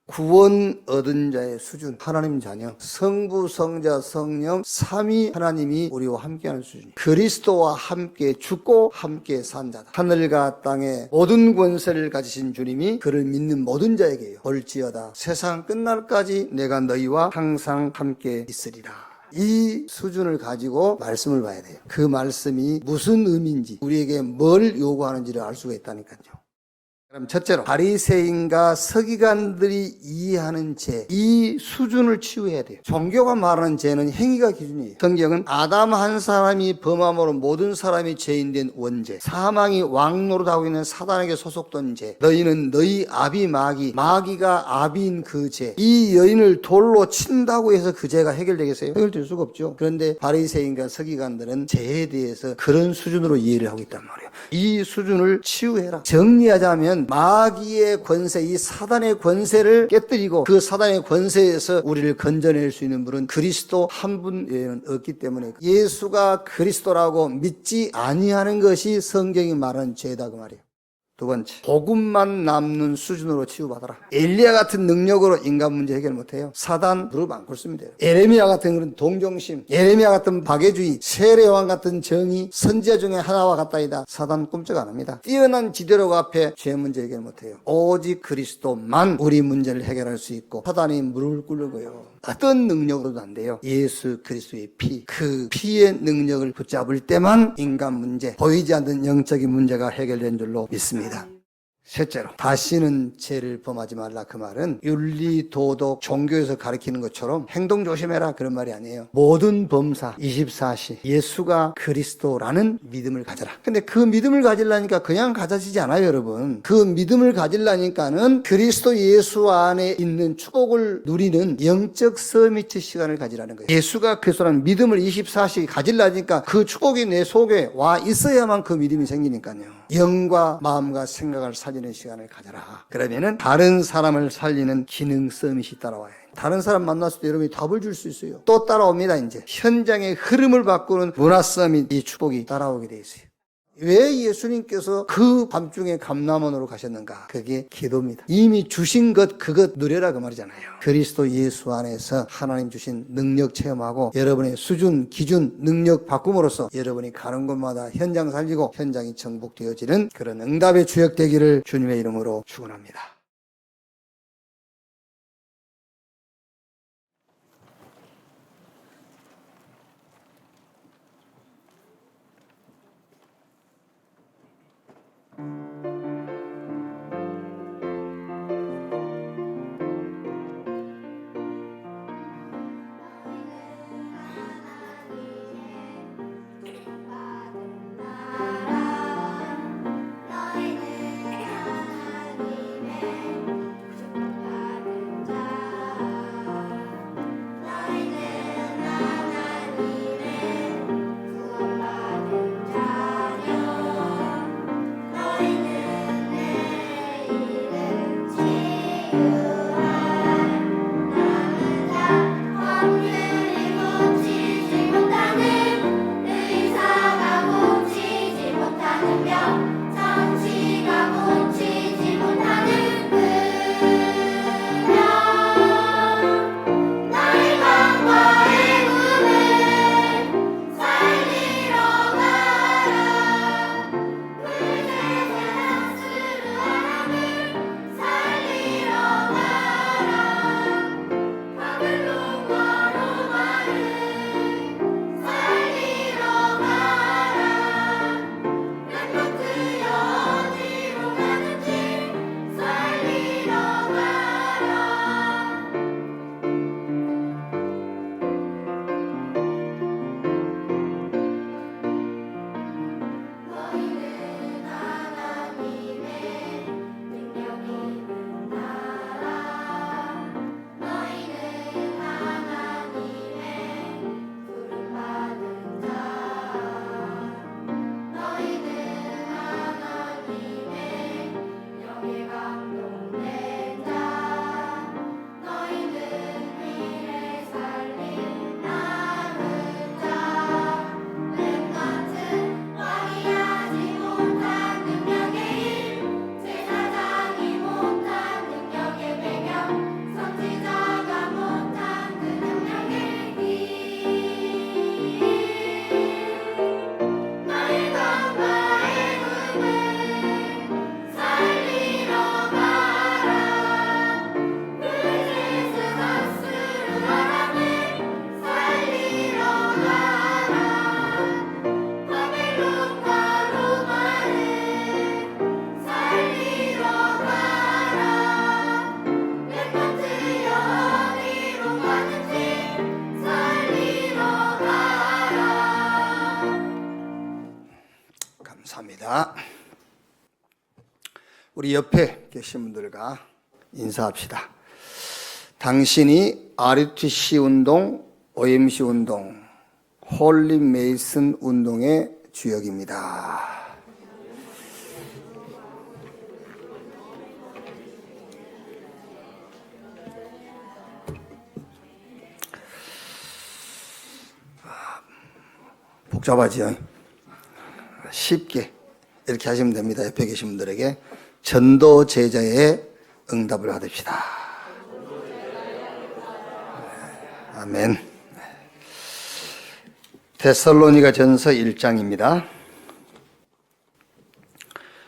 구원 얻은 자의 수준, 하나님 자녀, 성부, 성자, 성령, 삼위 하나님이 우리와 함께하는 수준이에요. 그리스도와 함께 죽고 함께 산 자다. 하늘과 땅의 모든 권세를 가지신 주님이 그를 믿는 모든 자에게요. 볼지어다 세상 끝날까지 내가 너희와 항상 함께 있으리라. 이 수준을 가지고 말씀을 봐야 돼요. 그 말씀이 무슨 의미인지, 우리에게 뭘 요구하는지를 알 수가 있다니까요. 그럼 첫째로 바리새인과 서기관들이 이해하는 죄, 이 수준을 치유해야 돼요. 종교가 말하는 죄는 행위가 기준이에요. 성경은 아담 한 사람이 범함으로 모든 사람이 죄인된 원죄, 사망이 왕노릇하고 있는 사단에게 소속된 죄, 너희는 너희 아비 마귀가 아비인 그 죄, 이 여인을 돌로 친다고 해서 그 죄가 해결되겠어요? 해결될 수가 없죠. 그런데 바리새인과 서기관들은 죄에 대해서 그런 수준으로 이해를 하고 있단 말이에요. 이 수준을 치유해라. 정리하자면 마귀의 권세, 이 사단의 권세를 깨뜨리고 그 사단의 권세에서 우리를 건져낼 수 있는 분은 그리스도 한 분 외에는 없기 때문에 예수가 그리스도라고 믿지 아니하는 것이 성경이 말하는 죄다 그 말이에요. 두 번째, 복음만 남는 수준으로 치유받아라. 엘리야 같은 능력으로 인간 문제 해결 못해요. 사단 무릎 안 꿇습니다. 예레미야 같은 그런 동정심, 예레미야 같은 박애주의, 세례요한 같은 정의, 선지자 중에 하나와 같다이다. 사단 꿈쩍 안 합니다. 뛰어난 지도력 앞에 죄 문제 해결 못해요. 오직 그리스도만 우리 문제를 해결할 수 있고 사단이 무릎을 꿇고요. 어떤 능력으로도 안 돼요. 예수 그리스도의 피, 그 피의 능력을 붙잡을 때만 인간 문제, 보이지 않는 영적인 문제가 해결된 줄로 믿습니다. 셋째로, 다시는 죄를 범하지 말라. 그 말은 윤리, 도덕, 종교에서 가르치는 것처럼 행동 조심해라 그런 말이 아니에요. 모든 범사 24시 예수가 그리스도라는 믿음을 가져라. 근데 그 믿음을 가지려니까 그냥 가져지지 않아요, 여러분. 그 믿음을 가지려니까는 그리스도 예수 안에 있는 축복을 누리는 영적 서미트 시간을 가지라는 거예요. 예수가 그리스도라는 믿음을 24시 가지려니까 그 축복이 내 속에 와 있어야만 그 믿음이 생기니까요. 영과 마음과 생각을 살리는 시간을 가져라. 그러면은 다른 사람을 살리는 기능 서밋이 따라와요. 다른 사람 만났을 때 여러분이 답을 줄 수 있어요. 또 따라옵니다. 이제 현장의 흐름을 바꾸는 문화 서밋, 이 축복이 따라오게 돼 있어요. 왜 예수님께서 그 밤중에 감람원으로 가셨는가? 그게 기도입니다. 이미 주신 것 그것 누려라 그 말이잖아요. 그리스도 예수 안에서 하나님 주신 능력 체험하고 여러분의 수준, 기준, 능력 바꿈으로써 여러분이 가는 곳마다 현장 살리고 현장이 정복되어지는 그런 응답의 주역 되기를 주님의 이름으로 축원합니다. 감사합니다. 우리 옆에 계신 분들과 인사합시다. 당신이 RUTC 운동, OMC 운동, 홀리 메이슨 운동의 주역입니다. 복잡하지요? 쉽게 이렇게 하시면 됩니다. 옆에 계신 분들에게 전도 제자의 응답을 받읍시다. 아멘. 데살로니가 전서 1장입니다.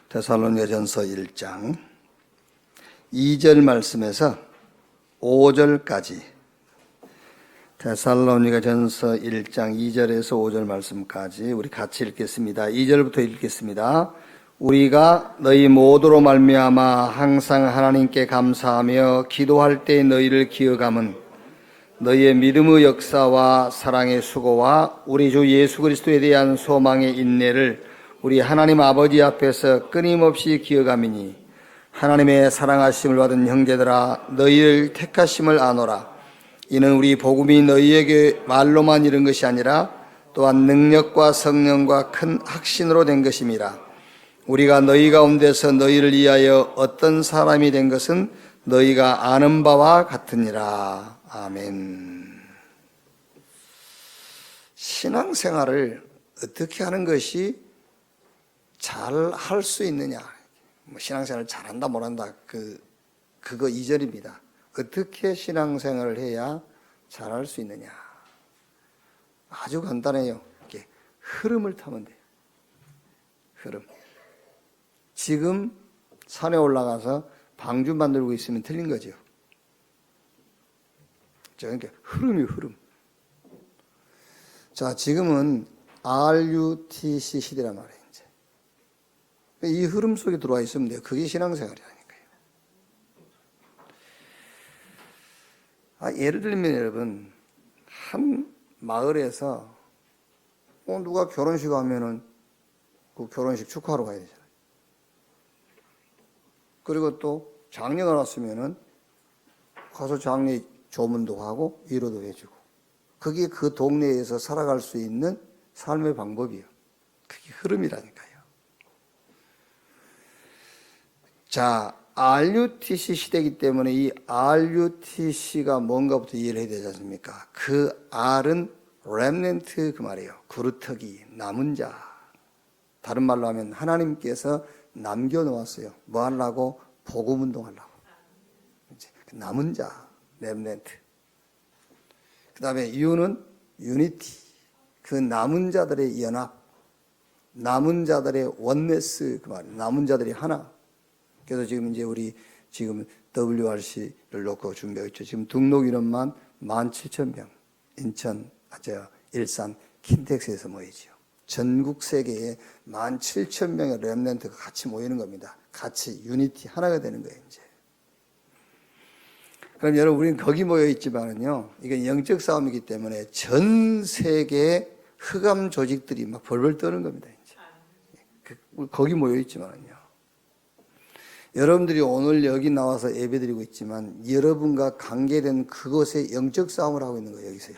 데살로니가 전서 1장 2절 말씀에서 5절까지 데살로니가 전서 1장 2절에서 5절 말씀까지 우리 같이 읽겠습니다. 2절부터 읽겠습니다. 우리가 너희 모두로 말미암아 항상 하나님께 감사하며 기도할 때 너희를 기억함은 너희의 믿음의 역사와 사랑의 수고와 우리 주 예수 그리스도에 대한 소망의 인내를 우리 하나님 아버지 앞에서 끊임없이 기억함이니 하나님의 사랑하심을 받은 형제들아 너희를 택하심을 아노라. 이는 우리 복음이 너희에게 말로만 이른 것이 아니라 또한 능력과 성령과 큰 확신으로 된 것임이라. 우리가 너희 가운데서 너희를 위하여 어떤 사람이 된 것은 너희가 아는 바와 같으니라. 아멘. 신앙생활을 어떻게 하는 것이 잘 할 수 있느냐. 신앙생활을 잘한다 못한다 그거 2절입니다. 어떻게 신앙생활을 해야 잘할 수 있느냐. 아주 간단해요. 이렇게 흐름을 타면 돼요. 흐름. 지금 산에 올라가서 방주 만들고 있으면 틀린 거죠. 그러니까 흐름. 자, 지금은 RUTC 시대란 말이에요. 이제. 이 흐름 속에 들어와 있으면 돼요. 그게 신앙생활이라니까요. 예를 들면 여러분, 한 마을에서 누가 결혼식 하면은 그 결혼식 축하하러 가야 되잖아요. 그리고 또 장례가 났으면은 가서 장례 조문도 하고 위로도 해주고, 그게 그 동네에서 살아갈 수 있는 삶의 방법이에요. 그게 흐름이라니까요. 자, RUTC 시대이기 때문에 이 RUTC가 뭔가부터 이해를 해야 되지 않습니까? 그 R은 렘넌트 그 말이에요. 그루터기, 남은 자. 다른 말로 하면 하나님께서 남겨놓았어요. 뭐 하려고? 복음운동 하려고. 남은 자, 렘넌트. 그 다음에 U는 유니티. 그 남은 자들의 연합. 남은 자들의 원네스 그 말이에요. 남은 자들이 하나. 그래서 지금 이제 우리 지금 WRC를 놓고 준비했죠. 지금 등록 인원만 17,000명. 인천, 일산, 킨텍스에서 모이죠. 전국 세계에 17,000명의 렘넌트가 같이 모이는 겁니다. 같이 유니티 하나가 되는 거예요, 이제. 그럼 여러분, 우리는 거기 모여 있지만은요, 이건 영적 싸움이기 때문에 전 세계의 흑암 조직들이 막 벌벌 떠는 겁니다, 이제. 거기 모여 있지만은요. 여러분들이 오늘 여기 나와서 예배드리고 있지만 여러분과 관계된 그곳에 영적 싸움을 하고 있는 거예요, 여기서요.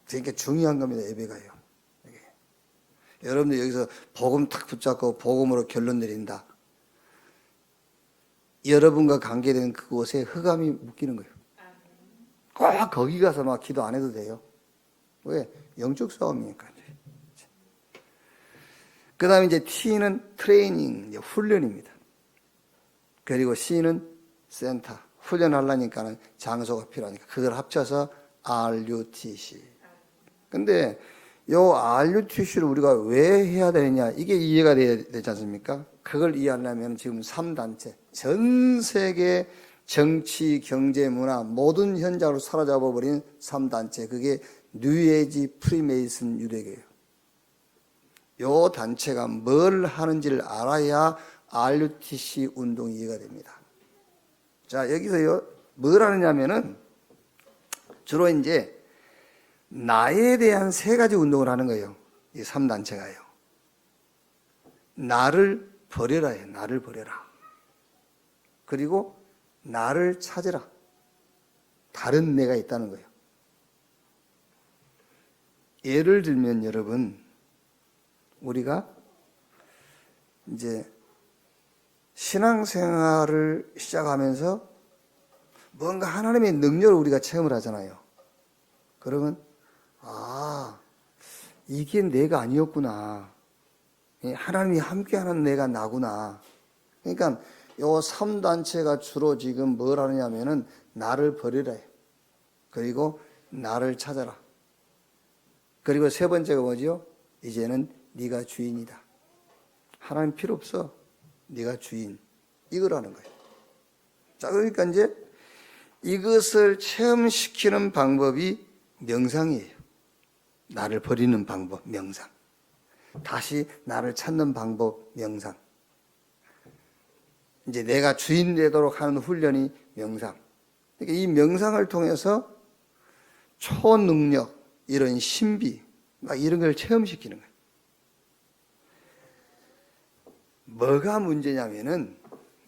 그러니까 중요한 겁니다, 예배가요. 여러분들 여기서 복음 탁 붙잡고 복음으로 결론 내린다. 여러분과 관계된 그곳에 흑암이 묶이는 거예요. 꼭 거기 가서 막 기도 안 해도 돼요. 왜? 영적 싸움이니까. 그 다음에 이제 T는 트레이닝, 훈련입니다. 그리고 C는 센터, 훈련하려니까는 장소가 필요하니까 그걸 합쳐서 RUTC. 근데 요 RUTC를 우리가 왜 해야 되느냐, 이게 이해가 돼야 되지 않습니까? 그걸 이해하려면 지금 3단체, 전 세계 정치, 경제, 문화 모든 현장으로 사로잡아버린 3단체, 그게 뉴에이지 프리메이슨 유대교예요. 요 단체가 뭘 하는지를 알아야 RUTC 운동이 이해가 됩니다. 자, 여기서요, 뭘 하느냐면은 주로 이제 나에 대한 3가지 운동을 하는 거예요. 이 3단체가요. 나를 버려라 해. 나를 버려라. 그리고 나를 찾으라. 다른 내가 있다는 거예요. 예를 들면 여러분, 우리가 이제 신앙생활을 시작하면서 뭔가 하나님의 능력을 우리가 체험을 하잖아요. 그러면 이게 내가 아니었구나. 하나님이 함께하는 내가 나구나. 그러니까 요 3단체가 주로 지금 뭘 하느냐면은 나를 버리라 해요. 그리고 나를 찾아라. 그리고 세 번째가 뭐죠? 이제는 네가 주인이다. 하나님 필요 없어. 네가 주인. 이거라는 거예요. 자, 그러니까 이제 이것을 체험시키는 방법이 명상이에요. 나를 버리는 방법, 명상. 다시 나를 찾는 방법, 명상. 이제 내가 주인 되도록 하는 훈련이 명상. 그러니까 이 명상을 통해서 초능력, 이런 신비, 막 이런 걸 체험시키는 거예요. 뭐가 문제냐면은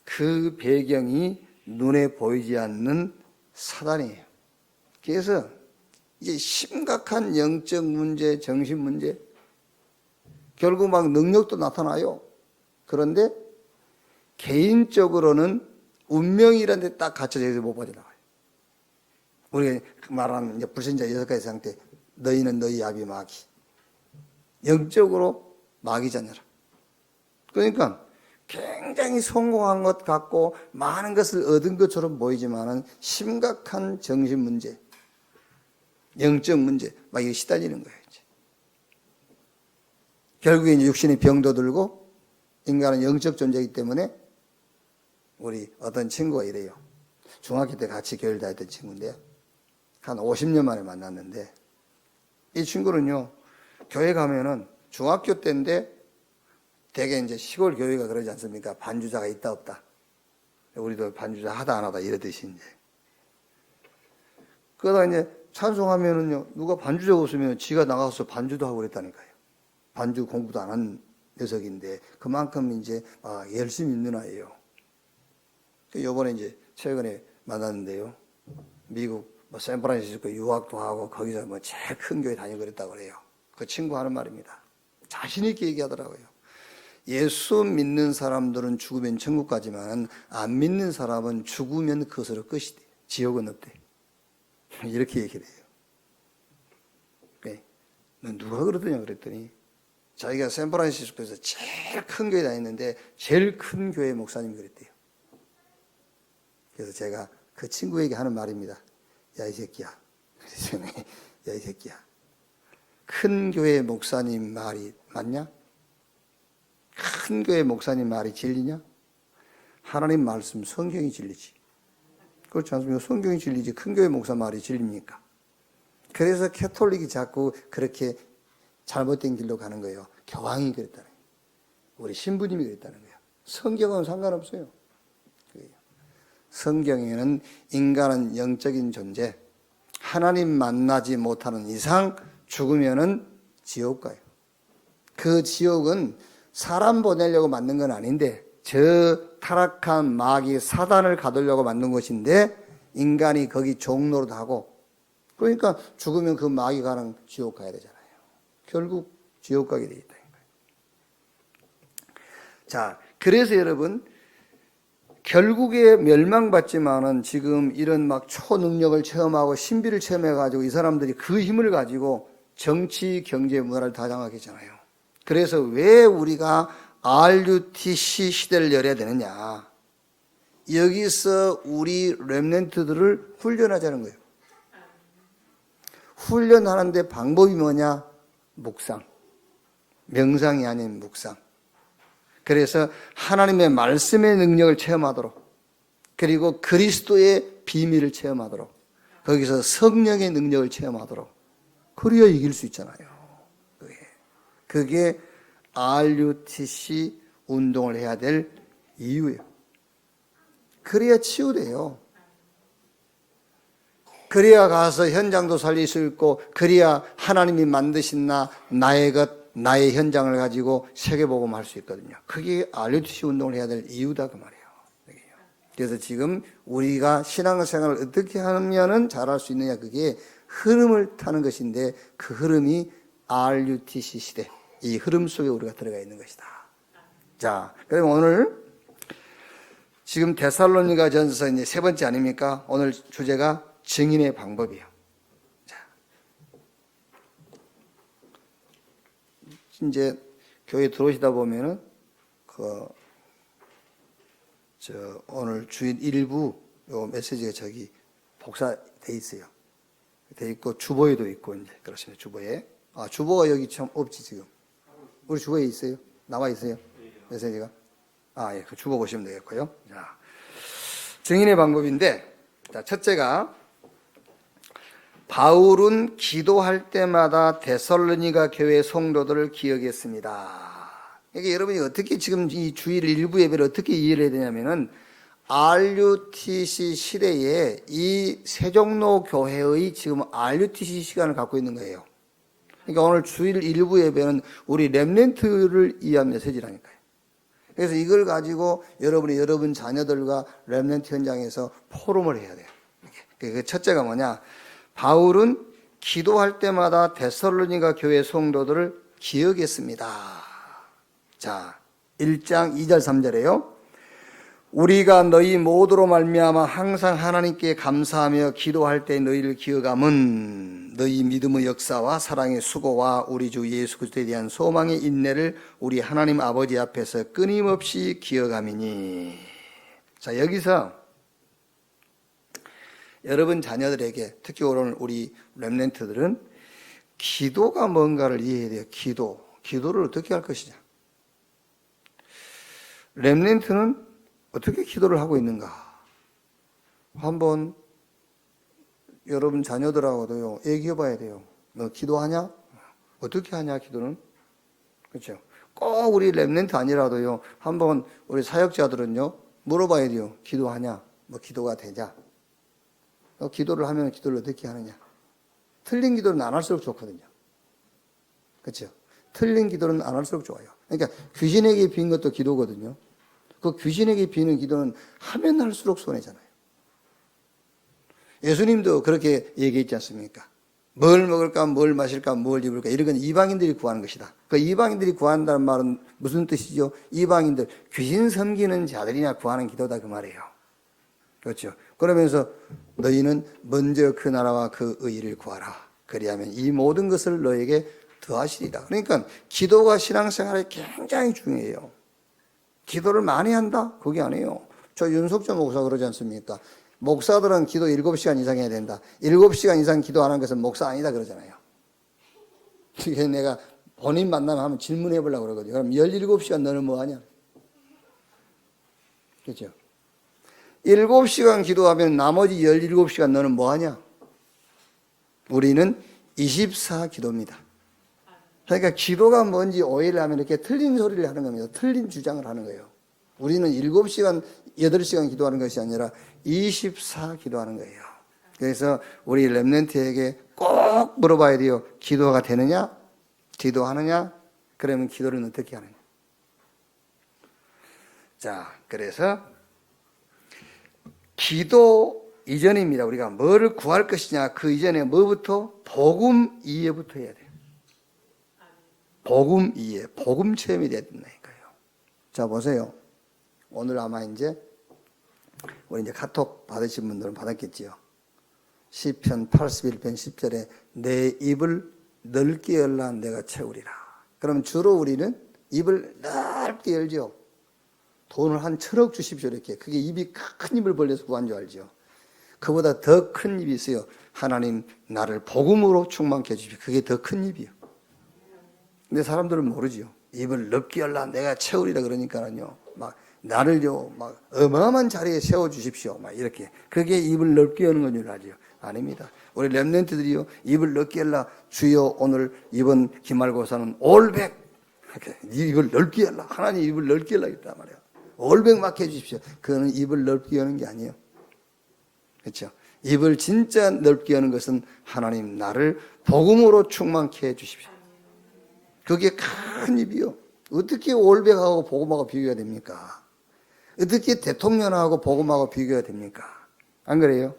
그 배경이 눈에 보이지 않는 사단이에요. 그래서 이제 심각한 영적 문제, 정신 문제, 결국 막 능력도 나타나요. 그런데 개인적으로는 운명이라는 데 딱 갇혀져 있어서 못 빠져나가요. 우리가 말하는 이제 불신자 6가지 상태, 너희는 너희 야비 마귀. 영적으로 마귀자녀라. 그러니까 굉장히 성공한 것 같고 많은 것을 얻은 것처럼 보이지만은 심각한 정신 문제, 영적 문제, 막 이거 시달리는 거예요. 이제. 결국에 이제 육신의 병도 들고 인간은 영적 존재이기 때문에 우리 어떤 친구가 이래요. 중학교 때 같이 교회를 다녔던 친구인데 한 50년 만에 만났는데 이 친구는요, 교회 가면은 중학교 때인데 되게 이제 시골 교회가 그러지 않습니까? 반주자가 있다 없다. 우리도 반주자 하다 안 하다 이러듯이 이제. 그러다 이제 찬송하면은요, 누가 반주자가 없으면 지가 나가서 반주도 하고 그랬다니까요. 반주 공부도 안 한 녀석인데 그만큼 이제 열심히 있는 아이예요. 요번에 이제 최근에 만났는데요. 미국 샌프란시스코 유학도 하고 거기서 제일 큰 교회 다니고 그랬다고 그래요. 그 친구 하는 말입니다. 자신 있게 얘기하더라고요. 예수 믿는 사람들은 죽으면 천국 가지만 안 믿는 사람은 죽으면 그것으로 끝이 돼. 지옥은 없대. 이렇게 얘기를 해요. 그래. 너 누가 그러더냐 그랬더니 자기가 샌프란시스코에서 제일 큰 교회 다녔는데 제일 큰 교회 목사님이 그랬대요. 그래서 제가 그 친구에게 하는 말입니다. 야, 이 새끼야. 야, 이 새끼야. 큰 교회 목사님 말이 맞냐? 큰 교회 목사님 말이 진리냐? 하나님 말씀 성경이 진리지. 그렇지 않습니까? 성경이 진리지. 큰 교회 목사 말이 진리입니까? 그래서 캐톨릭이 자꾸 그렇게 잘못된 길로 가는 거예요. 교황이 그랬다는 거예요. 우리 신부님이 그랬다는 거예요. 성경은 상관없어요. 성경에는 인간은 영적인 존재, 하나님 만나지 못하는 이상 죽으면은 지옥 가요. 그 지옥은 사람 보내려고 만든 건 아닌데 저 타락한 마귀 사단을 가두려고 만든 것인데 인간이 거기 종노릇 하고, 그러니까 죽으면 그 마귀 가는 지옥 가야 되잖아요. 결국 지옥 가게 돼 있다는 거예요. 자, 그래서 여러분 결국에 멸망받지만은 지금 이런 막 초능력을 체험하고 신비를 체험해가지고 이 사람들이 그 힘을 가지고 정치, 경제, 문화를 다 장악했잖아요. 그래서 왜 우리가 RUTC 시대를 열어야 되느냐. 여기서 우리 렘넌트들을 훈련하자는 거예요. 훈련하는데 방법이 뭐냐? 묵상. 명상이 아닌 묵상. 그래서 하나님의 말씀의 능력을 체험하도록, 그리고 그리스도의 비밀을 체험하도록, 거기서 성령의 능력을 체험하도록, 그래야 이길 수 있잖아요. 그게 RUTC 운동을 해야 될 이유예요. 그래야 치유돼요. 그래야 가서 현장도 살릴 수 있고, 그래야 하나님이 만드신 나의 것, 나의 현장을 가지고 세계복음 할 수 있거든요. 그게 RUTC 운동을 해야 될 이유다 그 말이에요. 그래서 지금 우리가 신앙생활을 어떻게 하면은 잘할 수 있느냐, 그게 흐름을 타는 것인데 그 흐름이 RUTC 시대, 이 흐름 속에 우리가 들어가 있는 것이다. 자, 그럼 오늘 지금 데살로니가 전서 이제 세 번째 아닙니까? 오늘 주제가 증인의 방법이에요. 자, 이제 교회 들어오시다 보면은 오늘 주일 일부 요 메시지가 저기 복사돼 있어요. 돼 있고 주보에도 있고 이제 그렇습니다. 주보에. 아, 주보가 여기 참 없지 지금. 우리 주보에 있어요? 나와 있어요? 메시지가? 아, 예, 그 주보 보시면 되겠고요. 자, 증인의 방법인데, 자, 첫째가 바울은 기도할 때마다 데살로니가 교회 성도들을 기억했습니다. 이게 여러분이 어떻게 지금 이 주일 일부 예배를 어떻게 이해를 해야 되냐면은 RUTC 시대에 이 세종로 교회의 지금 RUTC 시간을 갖고 있는 거예요. 그러니까 오늘 주일 일부 예배는 우리 렘넌트를 위한 메시지라니까요. 그래서 이걸 가지고 여러분 자녀들과 렘넌트 현장에서 포럼을 해야 돼요. 그 첫째가 뭐냐? 바울은 기도할 때마다 데살로니가 교회 성도들을 기억했습니다. 자, 1장 2절 3절에요. 우리가 너희 모두로 말미암아 항상 하나님께 감사하며 기도할 때 너희를 기억함은 너희 믿음의 역사와 사랑의 수고와 우리 주 예수 그리스도에 대한 소망의 인내를 우리 하나님 아버지 앞에서 끊임없이 기억함이니. 자, 여기서 여러분 자녀들에게, 특히 오늘 우리 렘넌트들은 기도가 뭔가를 이해해야 돼요. 기도를 어떻게 할 것이냐. 렘넌트는 어떻게 기도를 하고 있는가? 한번 여러분 자녀들하고도요, 얘기해 봐야 돼요. 너 기도하냐? 어떻게 하냐, 기도는? 그렇죠? 꼭 우리 렘넌트 아니라도요, 한번 우리 사역자들은요, 물어봐야 돼요. 기도하냐? 뭐 기도가 되냐? 기도를 하면 기도를 어떻게 하느냐? 틀린 기도는 안 할수록 좋거든요. 그렇죠? 틀린 기도는 안 할수록 좋아요. 그러니까 귀신에게 빈 것도 기도거든요. 그 귀신에게 비는 기도는 하면 할수록 손해잖아요. 예수님도 그렇게 얘기했지 않습니까? 뭘 먹을까, 뭘 마실까, 뭘 입을까, 이런 건 이방인들이 구하는 것이다. 그 이방인들이 구한다는 말은 무슨 뜻이죠? 이방인들, 귀신 섬기는 자들이나 구하는 기도다 그 말이에요. 그렇죠? 그러면서 너희는 먼저 그 나라와 그 의의를 구하라. 그리하면 이 모든 것을 너에게 더하시리라. 그러니까 기도가 신앙생활에 굉장히 중요해요. 기도를 많이 한다? 그게 아니에요. 저 윤석철 목사 그러지 않습니까? 목사들은 기도 7시간 이상 해야 된다. 7시간 이상 기도하는 것은 목사 아니다 그러잖아요. 그게 내가 본인 만나면 한번 질문해 보려고 그러거든요. 그럼 17시간 너는 뭐 하냐? 그렇죠? 7시간 기도하면 나머지 17시간 너는 뭐 하냐? 우리는 24 기도입니다. 그러니까 기도가 뭔지 오해를 하면 이렇게 틀린 소리를 하는 겁니다. 틀린 주장을 하는 거예요. 우리는 7시간, 8시간 기도하는 것이 아니라 24 기도하는 거예요. 그래서 우리 렘넌트에게 꼭 물어봐야 돼요. 기도가 되느냐? 기도하느냐? 그러면 기도를 어떻게 하느냐? 자, 그래서 기도 이전입니다. 우리가 뭐를 구할 것이냐? 그 이전에 뭐부터? 복음 이해부터 해야 돼요. 복음 이해, 복음 체험이 돼야 된다니까요. 자, 보세요. 오늘 아마 우리 카톡 받으신 분들은 받았겠지요. 시편 81편 10절에 내 입을 넓게 열라 내가 채우리라. 그럼 주로 우리는 입을 넓게 열죠. 돈을 한 1,000억 주십시오 이렇게. 그게 입이 큰 입을 벌려서 구한 줄 알죠. 그보다 더 큰 입이 있어요. 하나님 나를 복음으로 충만케 해주십시오. 그게 더 큰 입이에요. 근데 사람들은 모르지요. 입을 넓게 열라 내가 채우리라 그러니까는요. 막 나를요 막 어마어마한 자리에 세워 주십시오. 막 이렇게. 그게 입을 넓게 여는 건 줄 알죠. 아닙니다. 우리 렘넌트들이요 입을 넓게 열라 주여 오늘 이번 기말고사는 올백 입을 넓게 열라 하나님 입을 넓게 열라 했단 말이에요. 올백 맞게 해주십시오. 그거는 입을 넓게 여는 게 아니에요. 그렇죠? 입을 진짜 넓게 여는 것은 하나님 나를 복음으로 충만케 해주십시오. 그게 큰 입이요. 어떻게 올백하고 복음하고 비교가 됩니까? 어떻게 대통령하고 복음하고 비교가 됩니까? 안 그래요?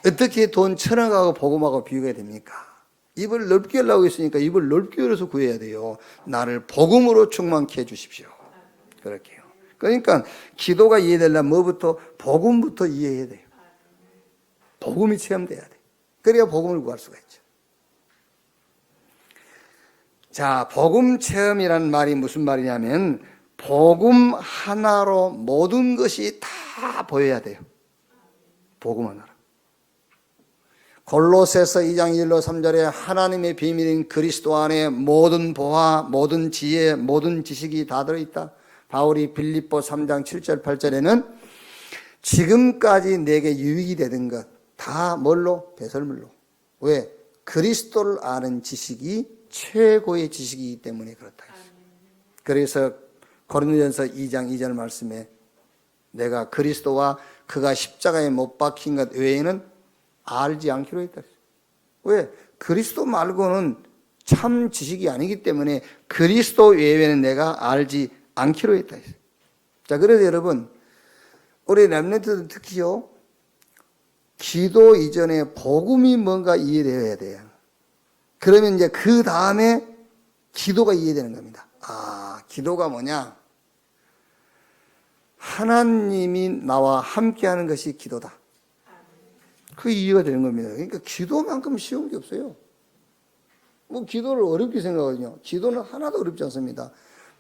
어떻게 돈 1,000억하고 복음하고 비교가 됩니까? 입을 넓게 하려고 했으니까 입을 넓게 열어서 구해야 돼요. 나를 복음으로 충만케 해주십시오. 그렇게요. 그러니까 기도가 이해되려면 뭐부터? 복음부터 이해해야 돼요. 복음이 체험돼야 돼. 그래야 복음을 구할 수가 있죠. 자, 복음 체험이라는 말이 무슨 말이냐면 복음 하나로 모든 것이 다 보여야 돼요. 복음 하나로. 골로새서 2장 1로 3절에 하나님의 비밀인 그리스도 안에 모든 보화, 모든 지혜, 모든 지식이 다 들어있다. 바울이 빌립보 3장 7절 8절에는 지금까지 내게 유익이 되는 것 다 뭘로? 배설물로. 왜? 그리스도를 아는 지식이 최고의 지식이기 때문에 그렇다. 그래서 고린도전서 2장 2절 말씀에 내가 그리스도와 그가 십자가에 못 박힌 것 외에는 알지 않기로 했다. 왜? 그리스도 말고는 참 지식이 아니기 때문에 그리스도 외에는 내가 알지 않기로 했다. 자, 그래서 여러분, 우리 렘넌트들은 특히요, 기도 이전에 복음이 뭔가 이해되어야 돼요. 그러면 이제 그 다음에 기도가 이해되는 겁니다. 아, 기도가 뭐냐? 하나님이 나와 함께하는 것이 기도다. 그 이해가 되는 겁니다. 그러니까 기도만큼 쉬운 게 없어요. 뭐 기도를 어렵게 생각하거든요. 기도는 하나도 어렵지 않습니다.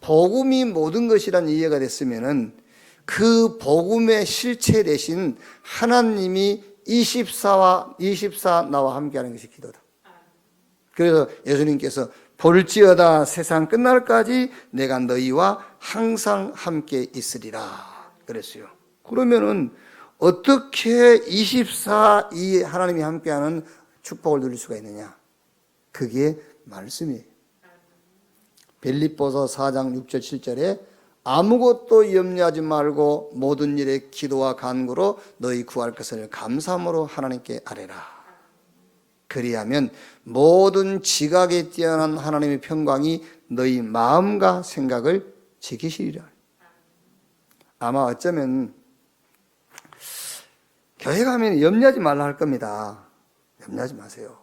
복음이 모든 것이란 이해가 됐으면은 그 복음의 실체 대신 하나님이 24 나와 함께하는 것이 기도다. 그래서 예수님께서 볼지어다 세상 끝날까지 내가 너희와 항상 함께 있으리라 그랬어요. 그러면은 어떻게 24 이 하나님이 함께하는 축복을 누릴 수가 있느냐? 그게 말씀이에요. 빌립보서 4장 6절 7절에 아무것도 염려하지 말고 모든 일에 기도와 간구로 너희 구할 것을 감사함으로 하나님께 아뢰라. 그리하면 모든 지각에 뛰어난 하나님의 평강이 너희 마음과 생각을 지키시리라. 아마 어쩌면 교회 가면 염려하지 말라 할 겁니다. 염려하지 마세요.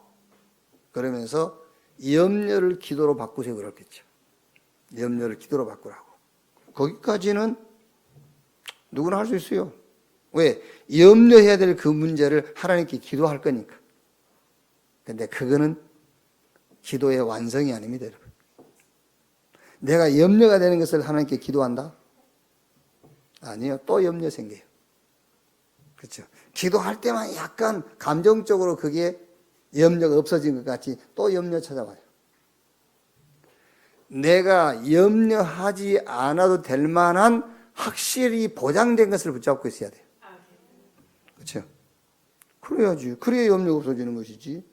그러면서 염려를 기도로 바꾸세요 그렇겠죠. 염려를 기도로 바꾸라고. 거기까지는 누구나 할 수 있어요. 왜? 염려해야 될 그 문제를 하나님께 기도할 거니까. 근데 그거는 기도의 완성이 아닙니다, 여러분. 내가 염려가 되는 것을 하나님께 기도한다? 아니요. 또 염려 생겨요. 그렇죠? 기도할 때만 약간 감정적으로 그게 염려가 없어진 것 같이 또 염려 찾아와요. 내가 염려하지 않아도 될 만한 확실히 보장된 것을 붙잡고 있어야 돼요. 그렇죠? 그래야지. 그래야 염려가 없어지는 것이지.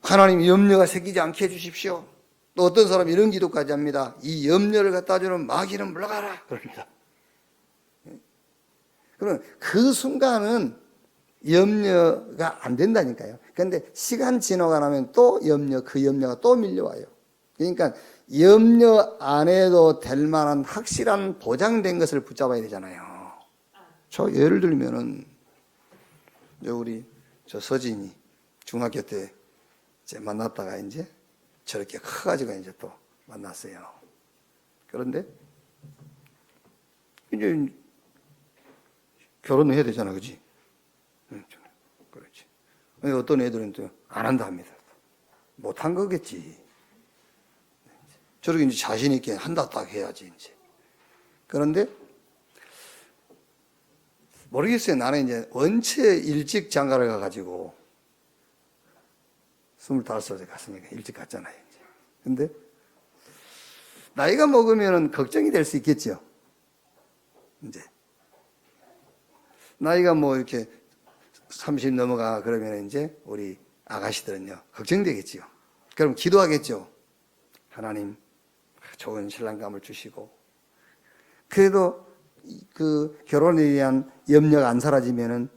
하나님 염려가 생기지 않게 해주십시오. 또 어떤 사람이 이런 기도까지 합니다. 이 염려를 갖다 주는 마귀는 물러가라. 그럽니다. 그러면 그 순간은 염려가 안 된다니까요. 그런데 시간 지나가 나면 또 그 염려가 또 밀려와요. 그러니까 염려 안 해도 될 만한 확실한 보장된 것을 붙잡아야 되잖아요. 저 예를 들면은 우리 저 서진이 중학교 때 이제 만났다가 이제 저렇게 커가지고 이제 또 만났어요. 그런데 이제 결혼을 해야 되잖아, 그지? 그렇지. 어떤 애들은 또 안 한다 합니다. 못한 거겠지. 저렇게 이제 자신있게 한다 딱 해야지, 이제. 그런데, 모르겠어요. 나는 이제 원체 일찍 장가를 가가지고, 25살에 갔으니까 일찍 갔잖아요, 이제. 근데, 나이가 먹으면 걱정이 될 수 있겠죠. 이제. 나이가 뭐 이렇게 30 넘어가 그러면 이제 우리 아가씨들은요, 걱정되겠지요. 그럼 기도하겠죠. 하나님, 좋은 신랑감을 주시고. 그래도 그 결혼에 대한 염려가 안 사라지면은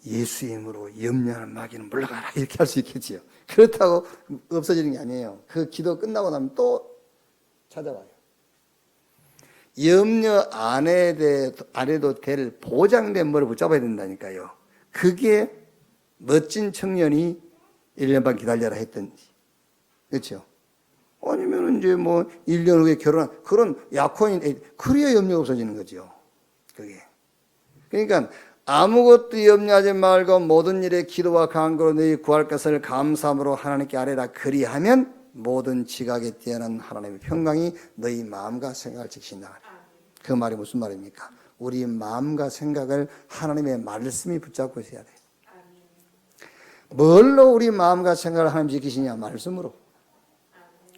예수의 이름으로 염려하는 마귀는 물러가라 이렇게 할 수 있겠지요. 그렇다고 없어지는 게 아니에요. 그 기도 끝나고 나면 또 찾아와요. 염려 안 해도 될 보장된 뭐를 붙잡아야 된다니까요. 그게 멋진 청년이 1년 반 기다려라 했던지, 그렇죠? 아니면 이제 뭐 1년 후에 결혼한 그런 약혼인, 그래야 염려가 없어지는 거죠. 그게. 그러니까 아무것도 염려하지 말고 모든 일에 기도와 간구로 너희 구할 것을 감사함으로 하나님께 아뢰라. 그리하면 모든 지각에 뛰어난 하나님의 평강이 너희 마음과 생각을 지키신다. 그 말이 무슨 말입니까? 우리 마음과 생각을 하나님의 말씀이 붙잡고 있어야 돼요. 뭘로 우리 마음과 생각을 하나님 지키시냐? 말씀으로.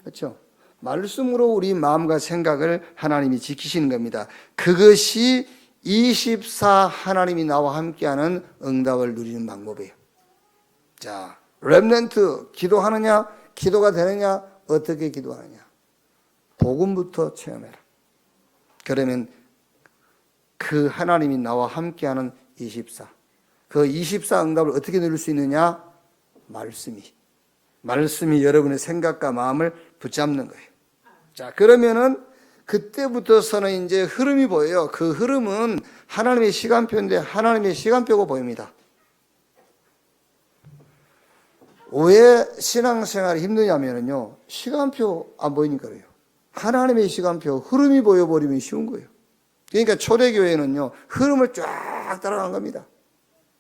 그렇죠? 말씀으로 우리 마음과 생각을 하나님이 지키시는 겁니다. 그것이 24 하나님이 나와 함께하는 응답을 누리는 방법이에요. 자, 렘넌트 기도하느냐? 기도가 되느냐? 어떻게 기도하느냐? 복음부터 체험해라. 그러면 그 하나님이 나와 함께하는 24. 그 24 응답을 어떻게 누릴 수 있느냐? 말씀이 여러분의 생각과 마음을 붙잡는 거예요. 자, 그러면은 그때부터서는 이제 흐름이 보여요. 그 흐름은 하나님의 시간표인데 하나님의 시간표가 보입니다. 왜 신앙생활이 힘드냐면요, 시간표 안 보이니까 그래요. 하나님의 시간표, 흐름이 보여버리면 쉬운 거예요. 그러니까 초대교회는요, 흐름을 쫙 따라간 겁니다.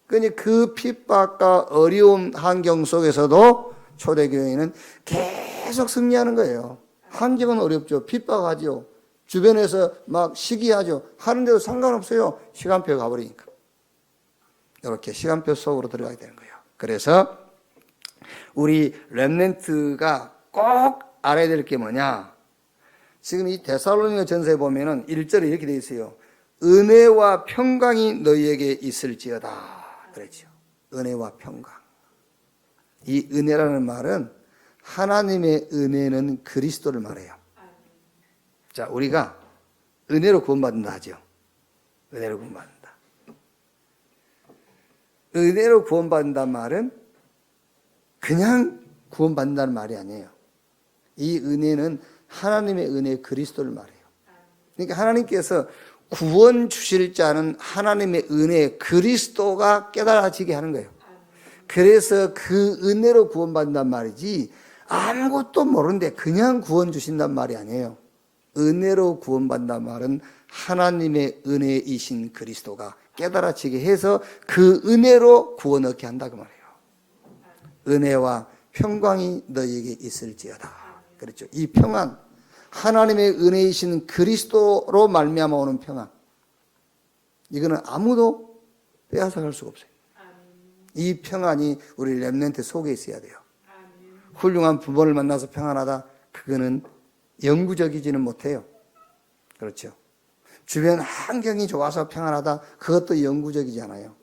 그러니 그 핍박과 어려운 환경 속에서도 초대교회는 계속 승리하는 거예요. 환경은 어렵죠. 핍박하죠. 주변에서 막 시기하죠. 하는데도 상관없어요. 시간표가 가버리니까. 이렇게 시간표 속으로 들어가게 되는 거예요. 그래서 우리 렘넌트가 꼭 알아야 될 게 뭐냐? 지금 이 데살로니가 전서에 보면은 1절에 이렇게 되어 있어요. 은혜와 평강이 너희에게 있을지어다. 그랬죠. 은혜와 평강. 이 은혜라는 말은 하나님의 은혜는 그리스도를 말해요. 자, 우리가 은혜로 구원받는다 하죠. 은혜로 구원받는다. 은혜로 구원받는다는 말은 그냥 구원받는다는 말이 아니에요. 이 은혜는 하나님의 은혜 그리스도를 말해요. 그러니까 하나님께서 구원 주실 자는 하나님의 은혜 그리스도가 깨달아지게 하는 거예요. 그래서 그 은혜로 구원받는단 말이지 아무것도 모르는데 그냥 구원 주신단 말이 아니에요. 은혜로 구원받는단 말은 하나님의 은혜이신 그리스도가 깨달아지게 해서 그 은혜로 구원 얻게 한다 그 말이에요. 은혜와 평강이 너희에게 있을지어다. 그렇죠. 이 평안, 하나님의 은혜이신 그리스도로 말미암아 오는 평안, 이거는 아무도 빼앗아갈 수가 없어요. 이 평안이 우리 렘넌트 속에 있어야 돼요. 훌륭한 부모를 만나서 평안하다, 그거는 영구적이지는 못해요. 그렇죠. 주변 환경이 좋아서 평안하다, 그것도 영구적이지 않아요.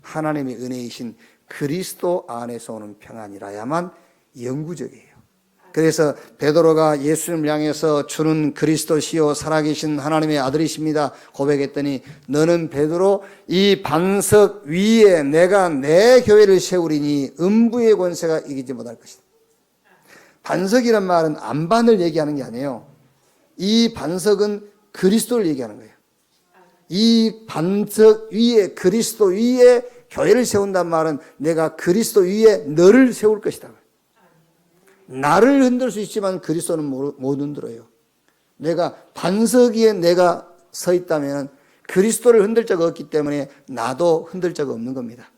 하나님의 은혜이신 그리스도 안에서 오는 평안이라야만 영구적이에요. 그래서 베드로가 예수님을 향해서 주는 그리스도시요 살아계신 하나님의 아들이십니다 고백했더니, 너는 베드로 이 반석 위에 내가 내 교회를 세우리니 음부의 권세가 이기지 못할 것이다. 반석이란 말은 안반을 얘기하는 게 아니에요. 이 반석은 그리스도를 얘기하는 거예요. 이 반석 위에, 그리스도 위에 교회를 세운단 말은 내가 그리스도 위에 너를 세울 것이다. 나를 흔들 수 있지만 그리스도는 못 흔들어요. 내가 반석 위에 내가 서 있다면 그리스도를 흔들 적 없기 때문에 나도 흔들 적 없는 겁니다.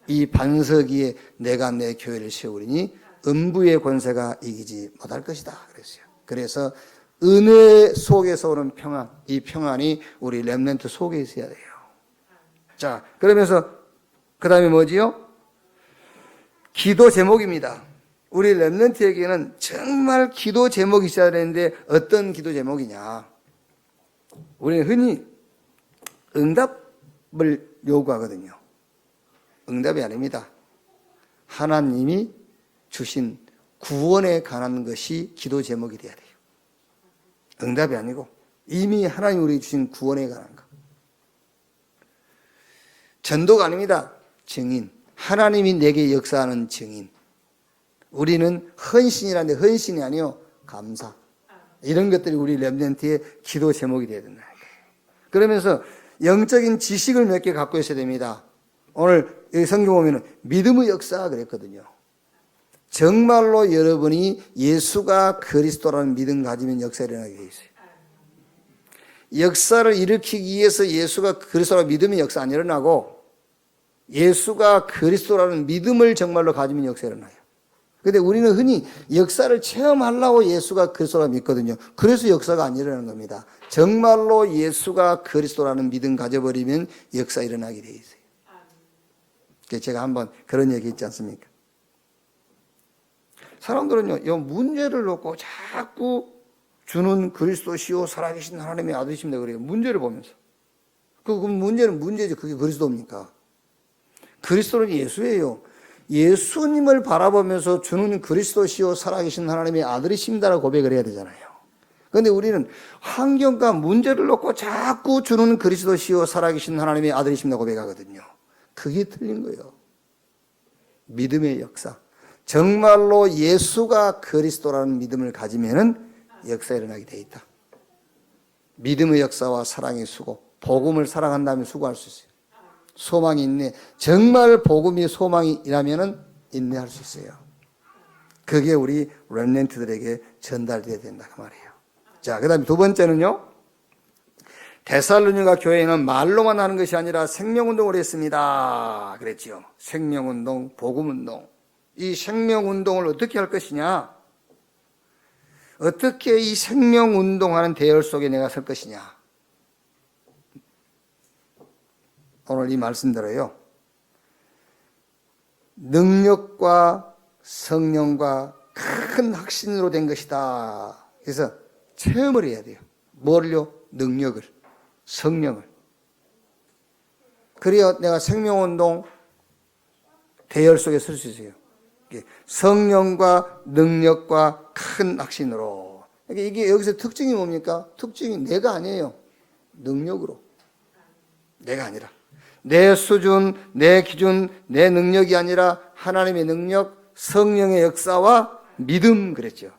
이 반석 위에 내가 내 교회를 세우리니 음부의 권세가 이기지 못할 것이다 그랬어요. 그래서 은혜 속에서 오는 평안, 이 평안이 우리 렘넌트 속에 있어야 돼요. 자, 그러면서 그 다음에 뭐지요? 기도 제목입니다. 우리 렘넌트에게는 정말 기도 제목이 있어야 되는데 어떤 기도 제목이냐? 우리는 흔히 응답을 요구하거든요. 응답이 아닙니다. 하나님이 주신 구원에 관한 것이 기도 제목이 돼야 돼요. 응답이 아니고 이미 하나님이 우리에게 주신 구원에 관한 것. 전도가 아닙니다. 증인. 하나님이 내게 역사하는 증인. 우리는 헌신이라는데 헌신이 아니요 감사. 이런 것들이 우리 렘넌트의 기도 제목이 되어야 된다. 그러면서 영적인 지식을 몇 개 갖고 있어야 됩니다. 오늘 여기 성경 보면은 믿음의 역사 그랬거든요. 정말로 여러분이 예수가 그리스도라는 믿음 가지면 역사가 일어나게 되어 있어요. 역사를 일으키기 위해서 예수가 그리스도라는 믿음의 역사 안 일어나고 예수가 그리스도라는 믿음을 정말로 가지면 역사가 일어나요. 근데 우리는 흔히 역사를 체험하려고 예수가 그리스도라 믿거든요. 그래서 역사가 안 일어나는 겁니다. 정말로 예수가 그리스도라는 믿음 가져버리면 역사 일어나게 돼 있어요. 제가 한번 그런 얘기 있지 않습니까? 사람들은요, 이 문제를 놓고 자꾸 주는 그리스도시요 살아계신 하나님의 아들이십니다 그래요. 문제를 보면서. 그 문제는 문제죠. 그게 그리스도입니까? 그리스도는 예수예요. 예수님을 바라보면서 주는 그리스도시요 살아계신 하나님의 아들이십니다라고 고백을 해야 되잖아요. 그런데 우리는 환경과 문제를 놓고 자꾸 주는 그리스도시요 살아계신 하나님의 아들이십니다 고백하거든요. 그게 틀린 거예요. 믿음의 역사. 정말로 예수가 그리스도라는 믿음을 가지면은 역사가 일어나게 돼 있다. 믿음의 역사와 사랑의 수고. 복음을 사랑한다면 수고할 수 있어요. 소망이 있네. 정말 복음이 소망이라면은 인내할 수 있어요. 그게 우리 렘넌트들에게 전달돼야 된다 그 말이에요. 자, 그다음에 두 번째는요. 데살로니가 교회는 말로만 하는 것이 아니라 생명운동을 했습니다. 그랬죠. 생명운동, 복음운동. 이 생명운동을 어떻게 할 것이냐? 어떻게 이 생명운동하는 대열 속에 내가 설 것이냐? 오늘 이 말씀대로요. 능력과 성령과 큰 확신으로 된 것이다. 그래서 체험을 해야 돼요. 뭘요? 능력을, 성령을. 그래야 내가 생명운동 대열 속에 설 수 있어요. 성령과 능력과 큰 확신으로. 이게 여기서 특징이 뭡니까? 특징이 내가 아니에요. 능력으로. 내가 아니라. 내 수준, 내 기준, 내 능력이 아니라 하나님의 능력, 성령의 역사와 믿음 그랬죠.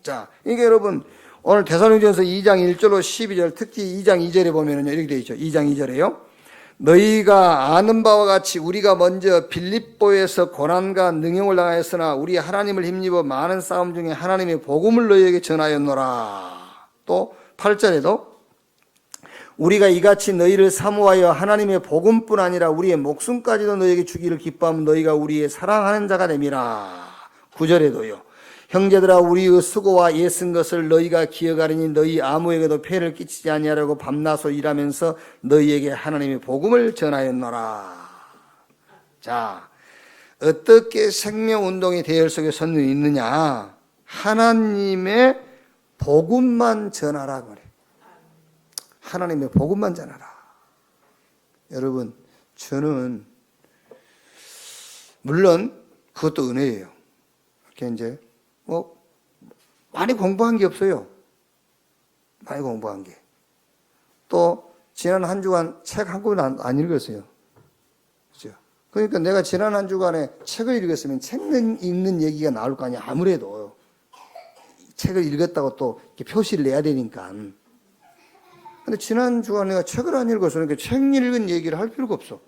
자, 이게 여러분 오늘 데살로니가전서 2장 1절로 12절 특히 2장 2절에 보면은요 이렇게 되어 있죠. 2장 2절에요. 너희가 아는 바와 같이 우리가 먼저 빌립보에서 고난과 능욕을 당하였으나 우리 하나님을 힘입어 많은 싸움 중에 하나님의 복음을 너희에게 전하였노라. 또 8절에도 우리가 이같이 너희를 사모하여 하나님의 복음뿐 아니라 우리의 목숨까지도 너희에게 주기를 기뻐하면 너희가 우리의 사랑하는 자가 됨이라. 9절에도요. 형제들아 우리의 수고와 애쓴 것을 너희가 기억하리니 너희 아무에게도 폐를 끼치지 아니하려고 밤낮으로 일하면서 너희에게 하나님의 복음을 전하였노라. 자, 어떻게 생명운동의 대열 속에 서 있느냐? 하나님의 복음만 전하라 그래. 하나님의 복음만 전하라. 여러분, 저는 물론 그것도 은혜예요. 이렇게 이제 많이 공부한 게 없어요. 많이 공부한 게. 또 지난 한 주간 책 한 권 안 읽었어요. 그렇죠? 그러니까 내가 지난 한 주간에 책을 읽었으면 책 읽는 얘기가 나올 거 아니야. 아무래도 책을 읽었다고 또 이렇게 표시를 내야 되니까. 근데 지난 주간에 내가 책을 안 읽어서 그러니까 책 읽은 얘기를 할 필요가 없어.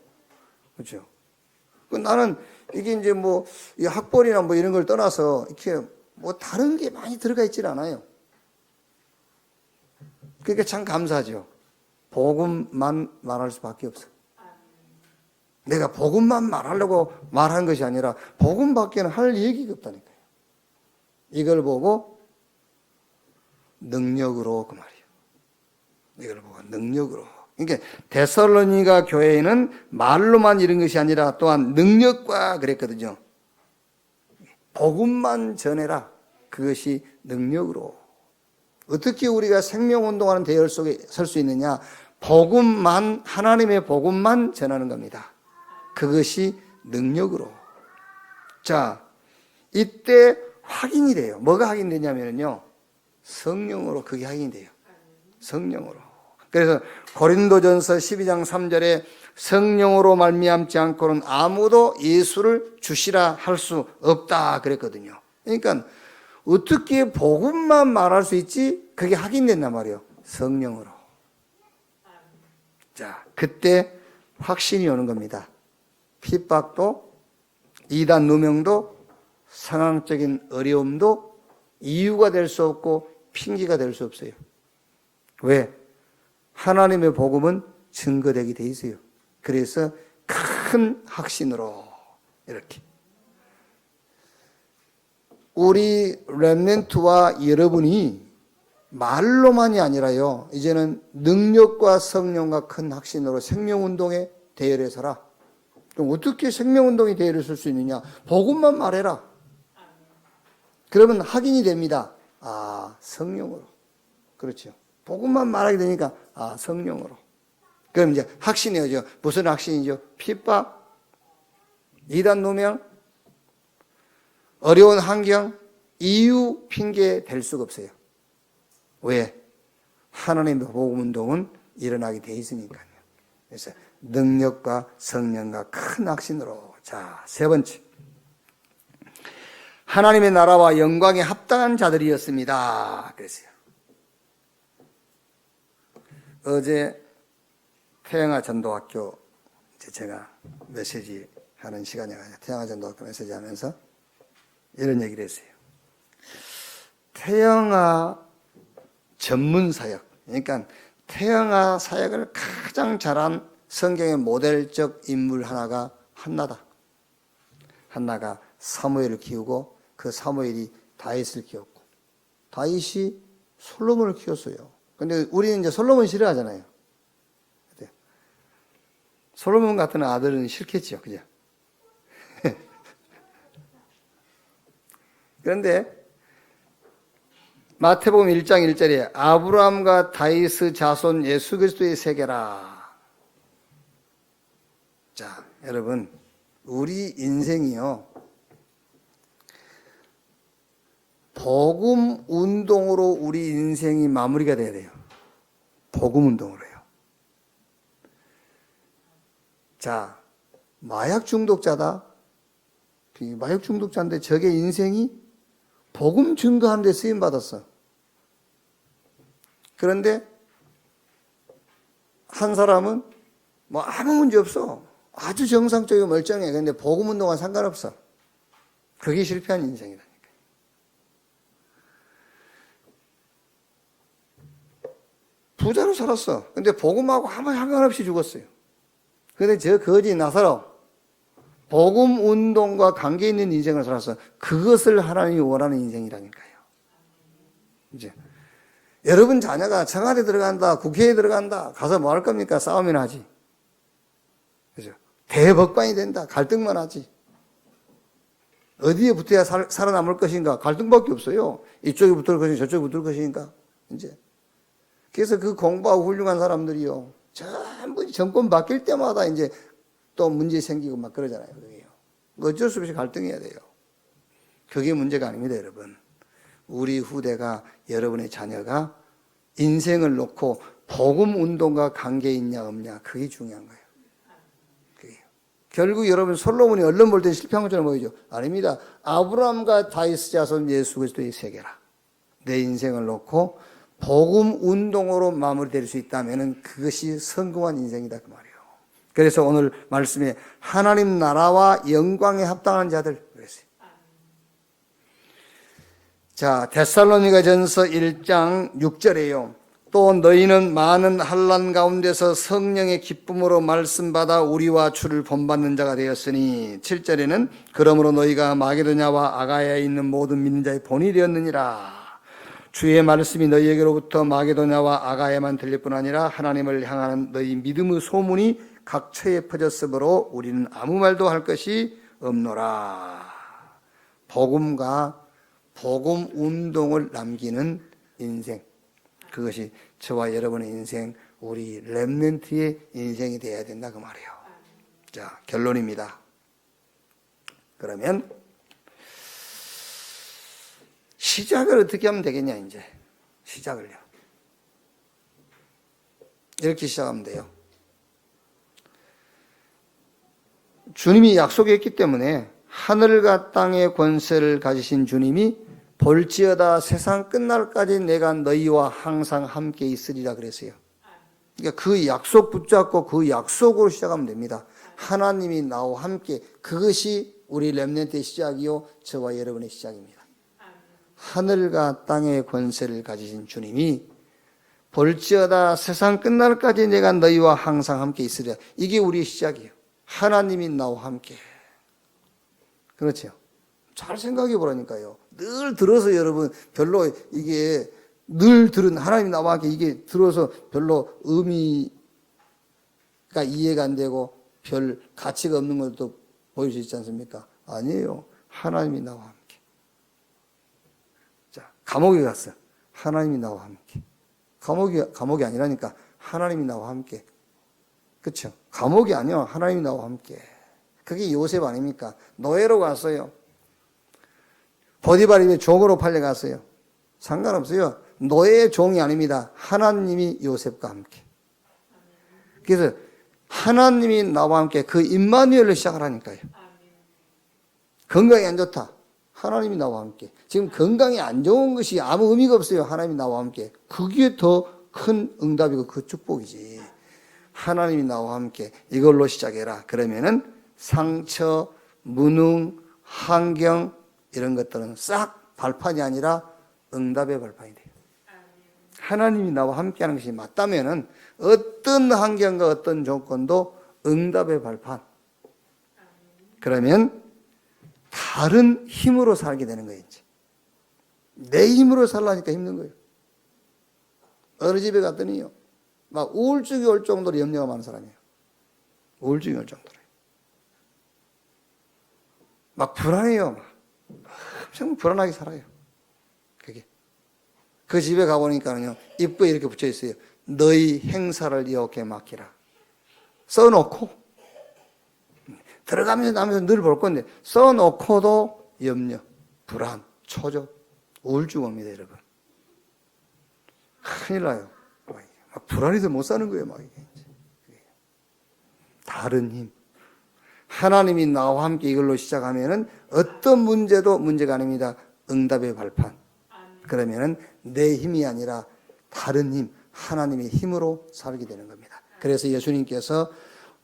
그렇죠? 나는 이게 이제 이 학벌이나 이런 걸 떠나서 이렇게 다른 게 많이 들어가 있질 않아요. 그러니까 참 감사하죠. 복음만 말할 수밖에 없어. 내가 복음만 말하려고 말한 것이 아니라 복음밖에는 할 얘기가 없다니까요. 이걸 보고 능력으로 그 말이에요. 이걸 보고 능력으로. 그러니까 데살로니가 교회에는 말로만 이런 것이 아니라 또한 능력과 그랬거든요. 복음만 전해라. 그것이 능력으로. 어떻게 우리가 생명운동하는 대열 속에 설 수 있느냐? 복음만, 하나님의 복음만 전하는 겁니다. 그것이 능력으로. 자, 이때 확인이 돼요. 뭐가 확인되냐면요. 성령으로 그게 확인돼요. 성령으로. 그래서 고린도전서 12장 3절에 성령으로 말미암지 않고는 아무도 예수를 주시라 할 수 없다 그랬거든요. 그러니까 어떻게 복음만 말할 수 있지? 그게 확인된단 말이에요. 성령으로. 자, 그때 확신이 오는 겁니다. 핍박도, 이단 누명도, 상황적인 어려움도 이유가 될 수 없고 핑계가 될 수 없어요. 왜? 하나님의 복음은 증거되게 돼 있어요. 그래서 큰 확신으로 이렇게 우리 렘넌트와 여러분이 말로만이 아니라요, 이제는 능력과 성령과 큰 확신으로 생명운동에 대열에 서라. 그럼 어떻게 생명운동에 대열에 설 수 있느냐? 복음만 말해라. 그러면 확인이 됩니다. 아, 성령으로. 그렇죠. 복음만 말하게 되니까 아, 성령으로. 그럼 이제 확신이 오죠. 무슨 확신이죠? 핍박, 이단 누명, 어려운 환경, 이유, 핑계 될 수가 없어요. 왜? 하나님의 복음운동은 일어나게 돼 있으니까요. 그래서 능력과 성령과 큰 확신으로. 자, 세 번째. 하나님의 나라와 영광에 합당한 자들이었습니다. 그랬어요. 어제 태영아 전도학교 제가 메시지 하는 시간에 태영아 전도학교 메시지 하면서 이런 얘기를 했어요. 태영아 전문 사역, 그러니까 태영아 사역을 가장 잘한 성경의 모델적 인물 하나가 한나다. 한나가 사무엘을 키우고 그 사무엘이 다윗을 키웠고 다윗이 솔로몬을 키웠어요. 근데 우리는 이제 솔로몬 싫어하잖아요. 솔로몬 같은 아들은 싫겠죠. 그죠? 그런데 마태복음 1장 1절에 아브라함과 다윗의 자손 예수 그리스도의 세계라. 자, 여러분, 우리 인생이요, 복음 운동으로 우리 인생이 마무리가 돼야 돼요. 복음 운동으로요. 자, 마약 중독자다. 마약 중독자인데 저게 인생이 복음 증거하는 데 쓰임 받았어. 그런데 한 사람은 뭐 아무 문제 없어. 아주 정상적이고 멀쩡해. 그런데 복음 운동과 상관없어. 그게 실패한 인생이라니까. 부자로 살았어. 근데 복음하고 아무 상관없이 죽었어요. 그런데 저 거지 나사로 복음 운동과 관계 있는 인생을 살았어. 그것을 하나님이 원하는 인생이라니까요. 이제 여러분 자녀가 청와대 들어간다, 국회에 들어간다, 가서 뭐 할 겁니까? 싸우면 하지. 그죠? 대법관이 된다, 갈등만 하지. 어디에 붙어야 살아남을 것인가? 갈등밖에 없어요. 이쪽에 붙을 것인가, 저쪽에 붙을 것인가? 이제. 그래서 그 공부하고 훌륭한 사람들이요, 전부 정권 바뀔 때마다 이제 또 문제 생기고 막 그러잖아요. 그게요. 어쩔 수 없이 갈등해야 돼요. 그게 문제가 아닙니다, 여러분. 우리 후대가, 여러분의 자녀가 인생을 놓고 복음 운동과 관계 있냐 없냐, 그게 중요한 거예요. 그게요. 결국 여러분 솔로몬이 언론 볼 때 실패한 것처럼 보이죠? 아닙니다. 아브라함과 다윗 자손 예수 그리스도의 세계라. 내 인생을 놓고 복음 운동으로 마무리될 수 있다면 그것이 성공한 인생이다 그 말이에요. 그래서 오늘 말씀에 하나님 나라와 영광에 합당한 자들 그랬어요. 자, 데살로니가전서 1장 6절에요. 또 너희는 많은 환난 가운데서 성령의 기쁨으로 말씀받아 우리와 주를 본받는 자가 되었으니 7절에는 그러므로 너희가 마게도냐와 아가야에 있는 모든 믿는 자의 본이 되었느니라. 주의 말씀이 너희에게로부터 마게도냐와 아가야만 들릴 뿐 아니라 하나님을 향하는 너희 믿음의 소문이 각처에 퍼졌으므로 우리는 아무 말도 할 것이 없노라. 복음과 복음 운동을 남기는 인생, 그것이 저와 여러분의 인생, 우리 렘넌트의 인생이 되어야 된다 그 말이에요. 자, 결론입니다. 그러면 시작을 어떻게 하면 되겠냐, 이제. 시작을요. 이렇게 시작하면 돼요. 주님이 약속했기 때문에 하늘과 땅의 권세를 가지신 주님이 볼지어다 세상 끝날까지 내가 너희와 항상 함께 있으리라 그랬어요. 그러니까 그 약속 붙잡고 그 약속으로 시작하면 됩니다. 하나님이 나와 함께, 그것이 우리 렘넌트의 시작이요 저와 여러분의 시작입니다. 하늘과 땅의 권세를 가지신 주님이 볼지어다 세상 끝날까지 내가 너희와 항상 함께 있으리라. 이게 우리의 시작이에요. 하나님이 나와 함께. 그렇죠? 잘 생각해 보라니까요. 늘 들어서 여러분 별로 이게 늘 들은 하나님이 나와 함께 이게 들어서 별로 의미가 이해가 안 되고 별 가치가 없는 것도 보일 수 있지 않습니까? 아니에요. 하나님이 나와 함께. 자, 감옥에 갔어. 하나님이 나와 함께. 감옥이 아니라니까 하나님이 나와 함께. 그렇죠? 감옥이 아니야. 하나님이 나와 함께. 그게 요셉 아닙니까? 노예로 갔어요. 보디발이 종으로 팔려갔어요. 상관없어요. 노예의 종이 아닙니다. 하나님이 요셉과 함께. 그래서 하나님이 나와 함께 그 임마누엘을 시작하라니까요. 건강이 안 좋다. 하나님이 나와 함께. 지금 건강이 안 좋은 것이 아무 의미가 없어요. 하나님이 나와 함께. 그게 더 큰 응답이고 그 축복이지. 하나님이 나와 함께 이걸로 시작해라. 그러면은 상처, 무능, 환경 이런 것들은 싹 발판이 아니라 응답의 발판이 돼요. 하나님이 나와 함께하는 것이 맞다면은 어떤 환경과 어떤 조건도 응답의 발판. 그러면 다른 힘으로 살게 되는 거예요. 이제. 내 힘으로 살라니까 힘든 거예요. 어느 집에 갔더니요, 막 우울증이 올 정도로 염려가 많은 사람이에요. 우울증이 올 정도로. 막 불안해요. 막 엄청 불안하게 살아요. 그게. 그 집에 가보니까는요, 입구에 이렇게 붙여 있어요. 너희 행사를 여호와께 맡기라. 써놓고, 들어가면서 나면서 늘 볼 건데, 써놓고도 염려, 불안, 초조, 우울증 옵니다, 여러분. 큰일 나요. 막 불안해서 못 사는 거예요, 막. 다른 힘. 하나님이 나와 함께 이걸로 시작하면은 어떤 문제도 문제가 아닙니다. 응답의 발판. 그러면은 내 힘이 아니라 다른 힘, 하나님의 힘으로 살게 되는 겁니다. 그래서 예수님께서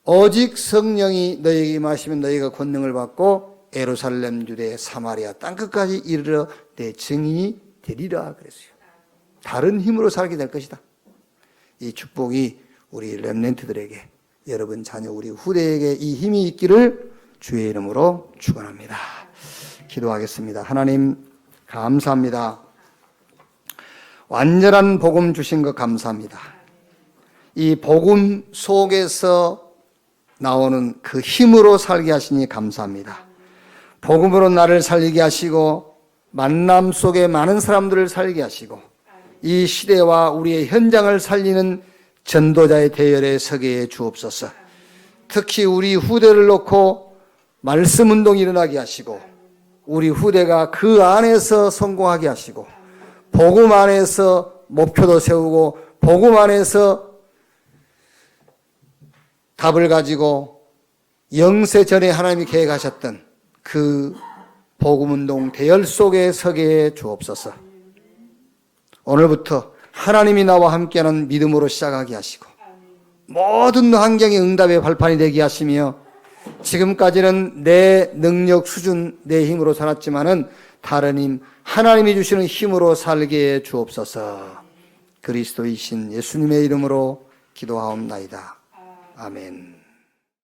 오직 성령이 너희에게 임하시면 너희가 권능을 받고 예루살렘, 유대, 사마리아 땅끝까지 이르러 내 증인이 되리라 그랬어요. 다른 힘으로 살게 될 것이다. 이 축복이 우리 렘넌트들에게, 여러분 자녀 우리 후대에게 이 힘이 있기를 주의 이름으로 축원합니다. 기도하겠습니다. 하나님 감사합니다. 완전한 복음 주신 것 감사합니다. 이 복음 속에서 나오는 그 힘으로 살게 하시니 감사합니다. 복음으로 나를 살리게 하시고 만남 속에 많은 사람들을 살게 하시고 이 시대와 우리의 현장을 살리는 전도자의 대열에 서게 해 주옵소서. 특히 우리 후대를 놓고 말씀 운동이 일어나게 하시고 우리 후대가 그 안에서 성공하게 하시고 복음 안에서 목표도 세우고 복음 안에서 답을 가지고 영세 전에 하나님이 계획하셨던 그 복음 운동 대열 속에 서게 해 주옵소서. 오늘부터 하나님이 나와 함께하는 믿음으로 시작하게 하시고 모든 환경의 응답의 발판이 되게 하시며 지금까지는 내 능력 수준, 내 힘으로 살았지만은 다른 힘, 하나님이 주시는 힘으로 살게 해 주옵소서. 그리스도이신 예수님의 이름으로 기도하옵나이다. 아멘.